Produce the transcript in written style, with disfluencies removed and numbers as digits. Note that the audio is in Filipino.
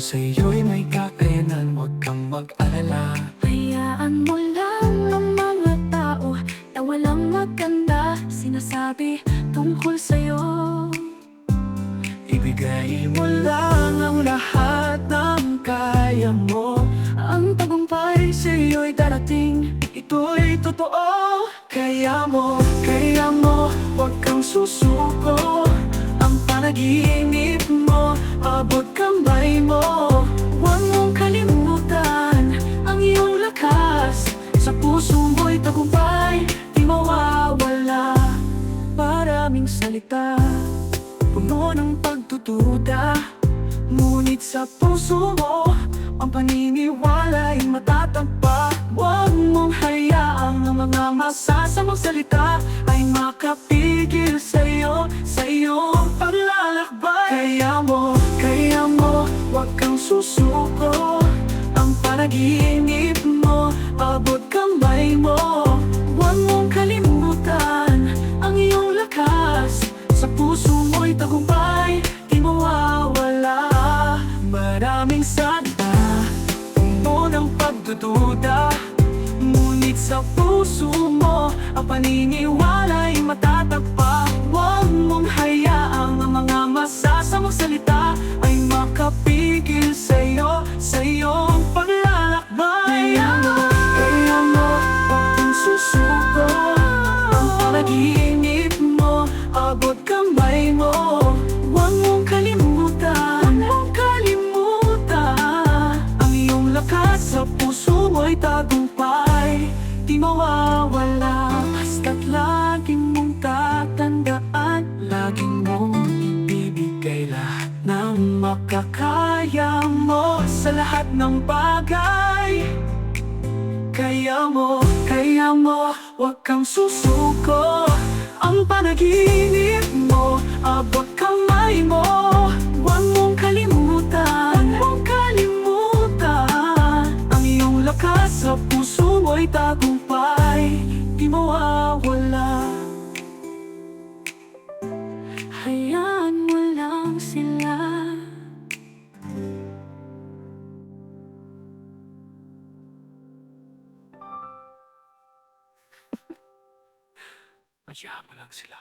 sa'yo'y may kakayanan, huwag kang mag-alala. Hayaan mo lang ang mga tao na walang maganda sinasabi tungkol sa'yo. Ibigay mo lang ang lahat ng kaya mo. Ang tagumpay Sa'yo'y darating, ito'y totoo. Kaya mo, huwag kang susuko. Ang panaginip mo, abot kamay mo. huwag mong kalimutan ang iyong lakas. Sa puso mo'y tagumpay, di mawawala. Maraming salita, puno ng pagdududa, ngunit sa puso mo, ang paniniwala'y matatagpa. Huwag mong hayaang ang mga masasamang salita ay makapigil sa'yo, sa iyong paglalakbay. Kaya mo, huwag kang susuko. Ang panaginip mo, abot kamay mo. Huwag mong kalimutan ang iyong lakas. Sa puso mo'y tagumpay, di mawawala. Maraming salita, puno ng pagdududa, ngunit sa puso mo, ang paniniwala'y matatagpa. Huwag mong hayaang ang mga masasamang salita ay makapigil sa'yo, sa iyong paglalakbay. Kaya mo, huwag kang susuko. Ang panaginip mo, abot kamay mo. Huwag mong kalimutan, ang iyong lakas. Sa puso mo'y tagumpay, di mawawala. Basta't laging mong tatandaan, laging mong ibibigay lahat ng makakaya mo sa lahat ng bagay. Kaya mo, huwag kang susuko. Ang panaginip mo, abot kamay mo. Huwag mong kalimutan, ang iyong lakas. Sa puso mo'y tagumpay, di mawawala. Hayaan mo lang sila. Hayaan mo lang sila.